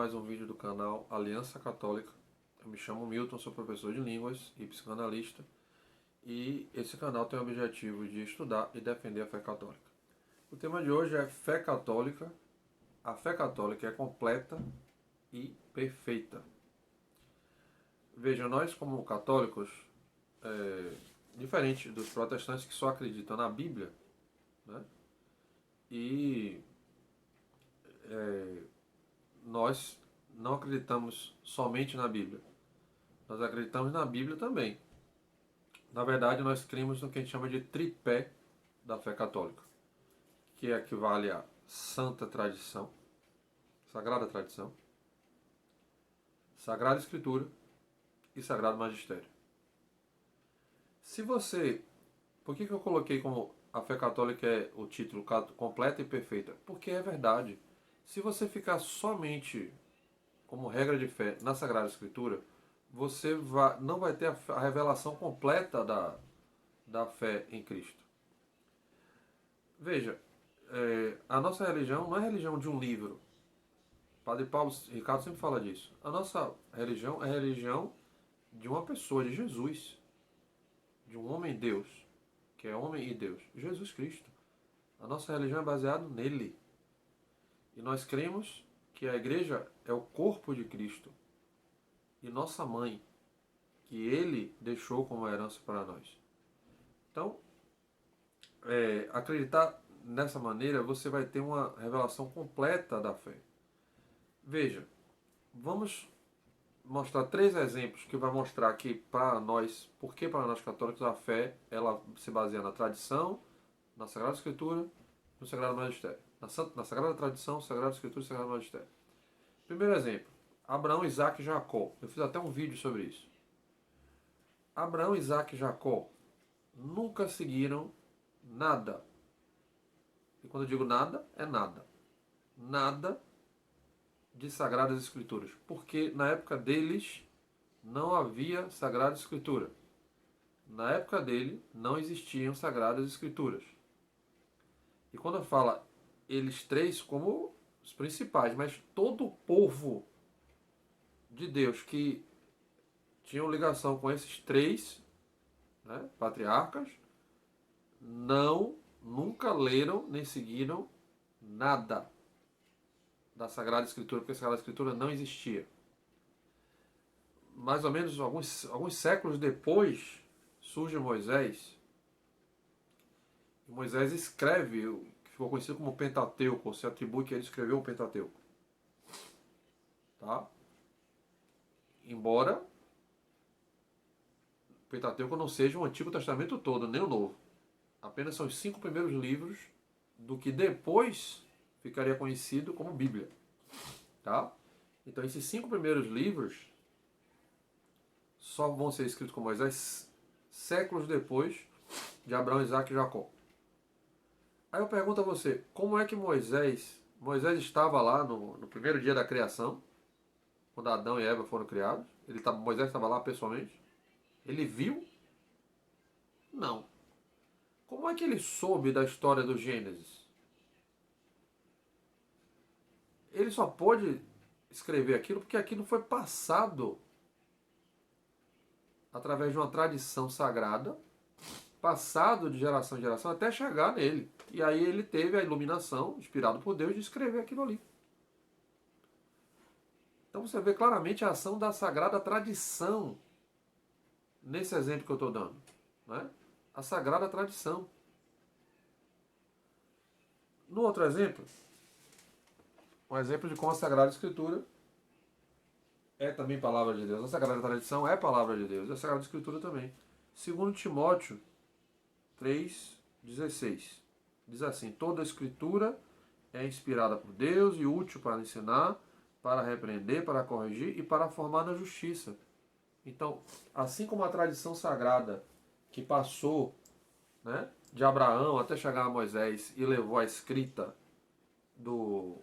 mais um vídeo do canal Aliança Católica. Eu me chamo Milton, sou professor de línguas e psicanalista, e esse canal tem o objetivo de estudar e defender a fé católica. O tema de hoje é fé católica. A fé católica é completa e perfeita. Veja, nós como católicos, diferente dos protestantes que só acreditam na Bíblia, né? E nós não acreditamos somente na Bíblia. Nós acreditamos na Bíblia também. Na verdade, nós cremos no que a gente chama de tripé da fé católica, que equivale a Santa Tradição, Sagrada Tradição, Sagrada Escritura e Sagrado Magistério. Por que eu coloquei como a fé católica é o título completa e perfeita? Porque é verdade. Se você ficar somente como regra de fé na Sagrada Escritura, você não vai ter a revelação completa da fé em Cristo. Veja, a nossa religião não é religião de um livro. Padre Paulo Ricardo sempre fala disso. A nossa religião é a religião de uma pessoa, de Jesus, de um homem-Deus, que é homem e Deus, Jesus Cristo. A nossa religião é baseada nele. E nós cremos que a igreja é o corpo de Cristo e nossa mãe, que ele deixou como herança para nós. Então, acreditar nessa maneira, você vai ter uma revelação completa da fé. Veja, vamos mostrar 3 exemplos que vai mostrar que para nós, porque para nós católicos a fé ela se baseia na tradição, na Sagrada Escritura, no Sagrado Magistério. Na Sagrada Tradição, Sagrada Escritura e Sagrado Magistério. Primeiro exemplo, Abraão, Isaac e Jacó. Eu fiz até um vídeo sobre isso. Abraão, Isaac e Jacó nunca seguiram nada. E quando eu digo nada, é nada. Nada de Sagradas Escrituras. Porque na época deles não havia Sagrada Escritura. Na época dele não existiam Sagradas Escrituras. E quando eu falo eles 3 como os principais, mas todo o povo de Deus que tinham ligação com esses 3, né, patriarcas, nunca leram nem seguiram nada da Sagrada Escritura, porque a Sagrada Escritura não existia. Mais ou menos alguns séculos depois surge Moisés, e Moisés escreve o que ficou conhecido como Pentateuco, ou se atribui que ele escreveu o Pentateuco. Tá? Embora o Pentateuco não seja o Antigo Testamento todo, nem o Novo. Apenas são os 5 primeiros livros do que depois ficaria conhecido como Bíblia. Tá? Então esses 5 primeiros livros só vão ser escritos com Moisés séculos depois de Abraão, Isaac e Jacó. Aí eu pergunto a você, como é que Moisés estava lá no primeiro dia da criação, quando Adão e Eva foram criados? Moisés estava lá pessoalmente? Ele viu? Não. Como é que ele soube da história do Gênesis? Ele só pôde escrever aquilo porque aquilo foi passado através de uma tradição sagrada, passado de geração em geração até chegar nele. E aí ele teve a iluminação, inspirado por Deus, de escrever aquilo ali. Então você vê claramente a ação da sagrada tradição nesse exemplo que eu estou dando. Né? A sagrada tradição. No outro exemplo, um exemplo de como a Sagrada Escritura é também palavra de Deus. A Sagrada Tradição é palavra de Deus. E a Sagrada Escritura também. Segundo Timóteo 3,16. Diz assim: toda a Escritura é inspirada por Deus e útil para ensinar, para repreender, para corrigir e para formar na justiça. Então, assim como a tradição sagrada que passou, né, de Abraão até chegar a Moisés e levou a escrita dos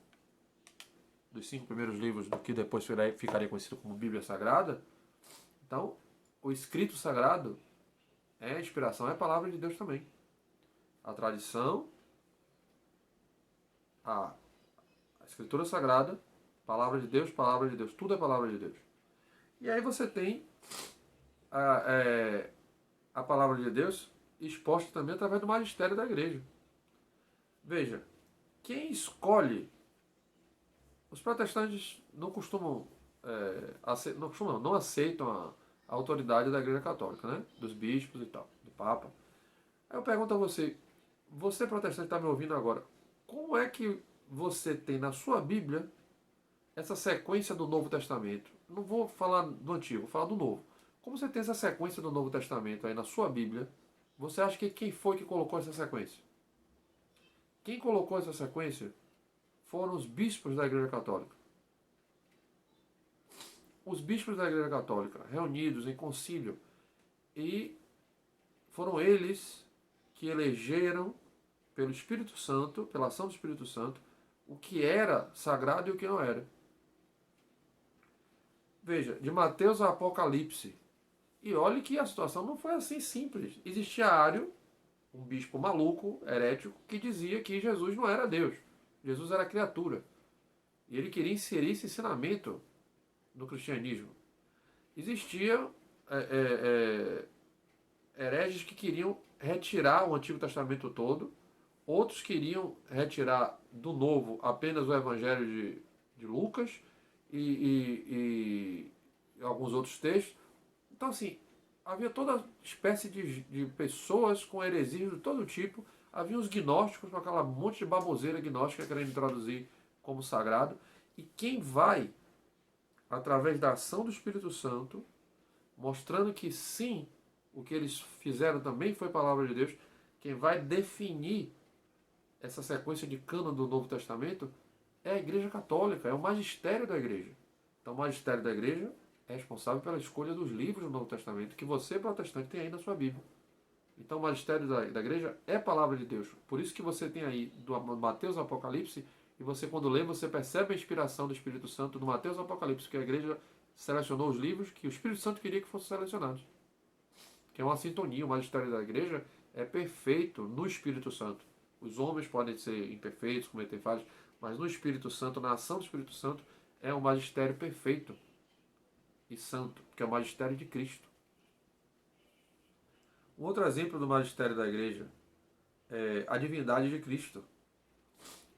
5 primeiros livros do que depois ficaria conhecido como Bíblia Sagrada. Então, o escrito sagrado é a inspiração, é a palavra de Deus também. A tradição, a escritura sagrada, palavra de Deus. Tudo é palavra de Deus. E aí você tem a palavra de Deus exposta também através do magistério da igreja. Veja, quem escolhe... Os protestantes não costumam... não aceitam a autoridade da igreja católica, né? Dos bispos e tal, do papa. Aí eu pergunto a você, você protestante está me ouvindo agora, como é que você tem na sua Bíblia essa sequência do Novo Testamento? Não vou falar do Antigo, vou falar do Novo. Como você tem essa sequência do Novo Testamento aí na sua Bíblia, você acha que quem foi que colocou essa sequência? Quem colocou essa sequência foram os bispos da Igreja Católica. Os bispos da Igreja Católica, reunidos em concílio, e foram eles que elegeram pelo Espírito Santo, pela ação do Espírito Santo, o que era sagrado e o que não era. Veja, de Mateus a Apocalipse. E olhe que a situação não foi assim simples. Existia Ário, um bispo maluco, herético, que dizia que Jesus não era Deus. Jesus era criatura. E ele queria inserir esse ensinamento no cristianismo. Existia hereges que queriam retirar o Antigo Testamento todo, outros queriam retirar do Novo apenas o Evangelho de Lucas e alguns outros textos. Então, assim, havia toda espécie de pessoas com heresias de todo tipo. Havia os gnósticos com aquela monte de baboseira gnóstica querendo traduzir como sagrado. E quem vai, através da ação do Espírito Santo, mostrando que sim, o que eles fizeram também foi palavra de Deus, quem vai definir essa sequência de cânon do Novo Testamento é a Igreja Católica, é o magistério da Igreja. Então, o magistério da Igreja é responsável pela escolha dos livros do Novo Testamento que você, protestante, tem aí na sua Bíblia. Então, o magistério da Igreja é palavra de Deus. Por isso que você tem aí do Mateus ao Apocalipse, e você, quando lê, você percebe a inspiração do Espírito Santo do Mateus ao Apocalipse, que a Igreja selecionou os livros que o Espírito Santo queria que fossem selecionados. Que é uma sintonia. O magistério da Igreja é perfeito no Espírito Santo. Os homens podem ser imperfeitos, cometer falhas, mas no Espírito Santo, na ação do Espírito Santo, é um magistério perfeito e santo, que é o magistério de Cristo. Um outro exemplo do magistério da igreja é a divindade de Cristo.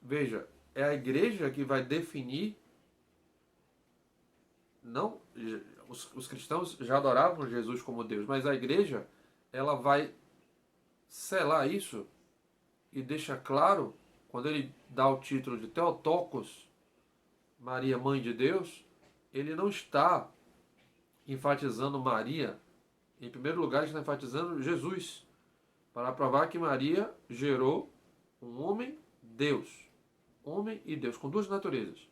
Veja, é a igreja que vai definir, não, os cristãos já adoravam Jesus como Deus, mas a igreja, ela vai selar isso e deixa claro, quando ele dá o título de Theotokos, Maria, Mãe de Deus, ele não está enfatizando Maria. Em primeiro lugar, ele está enfatizando Jesus, para provar que Maria gerou um homem, Deus. Homem e Deus, com duas naturezas.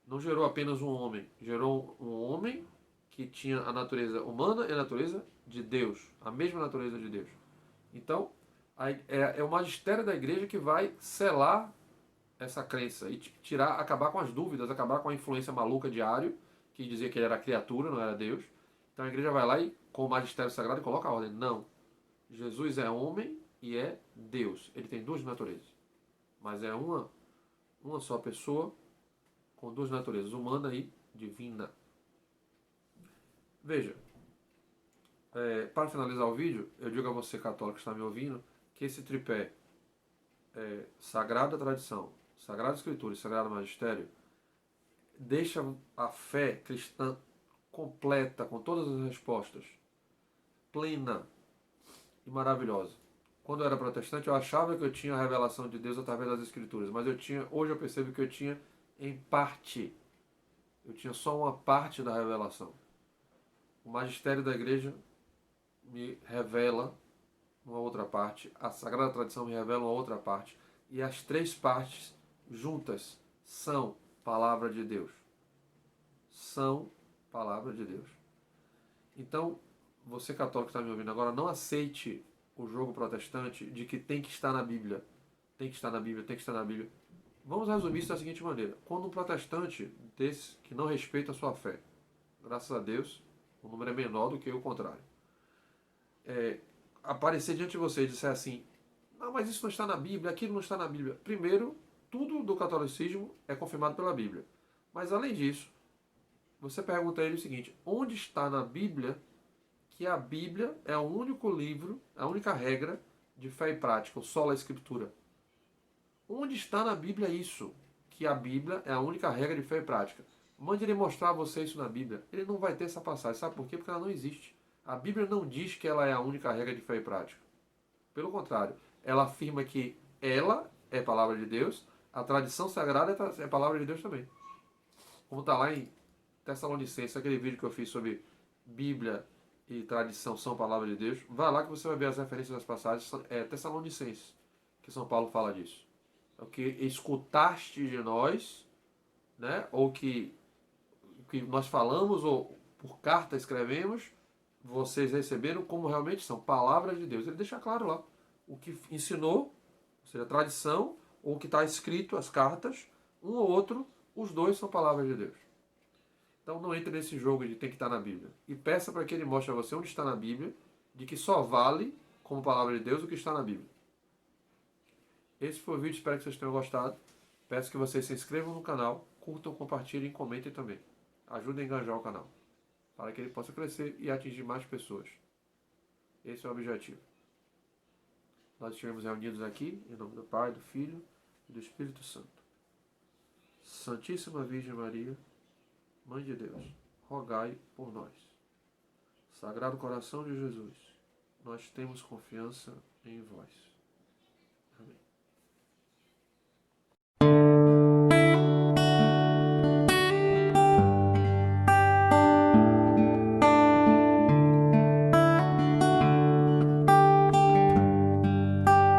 Não gerou apenas um homem, gerou um homem que tinha a natureza humana e a natureza de Deus, a mesma natureza de Deus. Então, é o magistério da igreja que vai selar essa crença e acabar com as dúvidas, acabar com a influência maluca de Ário, que dizia que ele era criatura, não era Deus. Então a igreja vai lá e, com o magistério sagrado, coloca a ordem. Não. Jesus é homem e é Deus. Ele tem duas naturezas. Mas é uma só pessoa com duas naturezas, humana e divina. Veja, para finalizar o vídeo, eu digo a você, católico que está me ouvindo, que esse tripé Sagrada Tradição, Sagrada Escritura e Sagrado Magistério deixa a fé cristã completa, com todas as respostas, plena e maravilhosa. Quando eu era protestante, eu achava que eu tinha a revelação de Deus através das Escrituras, mas hoje eu percebo que eu tinha em parte. Eu tinha só uma parte da revelação. O magistério da igreja me revela uma outra parte, a Sagrada Tradição me revela uma outra parte, e as três partes juntas são palavra de Deus. São palavra de Deus. Então, você católico que está me ouvindo agora, não aceite o jogo protestante de que tem que estar na Bíblia. Tem que estar na Bíblia, tem que estar na Bíblia. Vamos resumir isso da seguinte maneira. Quando um protestante desse que não respeita a sua fé, graças a Deus, o número é menor do que o contrário, aparecer diante de você e disser assim, não, mas isso não está na Bíblia, aquilo não está na Bíblia. Primeiro, tudo do catolicismo é confirmado pela Bíblia. Mas além disso, você pergunta a ele o seguinte: onde está na Bíblia que a Bíblia é o único livro, a única regra de fé e prática, o sola escritura? Onde está na Bíblia isso? Que a Bíblia é a única regra de fé e prática. Mande ele mostrar a você isso na Bíblia. Ele não vai ter essa passagem. Sabe por quê? Porque ela não existe. A Bíblia não diz que ela é a única regra de fé e prática. Pelo contrário, ela afirma que ela é a palavra de Deus, a tradição sagrada é a palavra de Deus também. Como está lá em Tessalonicenses, aquele vídeo que eu fiz sobre Bíblia e tradição são a palavra de Deus. Vai lá que você vai ver as referências das passagens. É Tessalonicenses que São Paulo fala disso. É o que escutaste de nós, né? Ou que nós falamos, ou por carta escrevemos, vocês receberam como realmente são palavras de Deus. Ele deixa claro lá o que ensinou, ou seja, a tradição, ou o que está escrito, as cartas, um ou outro, os dois são palavras de Deus. Então não entre nesse jogo de tem que estar na Bíblia. E peça para que ele mostre a você onde está na Bíblia, de que só vale como palavra de Deus o que está na Bíblia. Esse foi o vídeo, espero que vocês tenham gostado. Peço que vocês se inscrevam no canal, curtam, compartilhem e comentem também. Ajudem a engajar o canal, para que ele possa crescer e atingir mais pessoas. Esse é o objetivo. Nós estivemos reunidos aqui, em nome do Pai, do Filho e do Espírito Santo. Santíssima Virgem Maria, Mãe de Deus, rogai por nós. Sagrado Coração de Jesus, nós temos confiança em vós.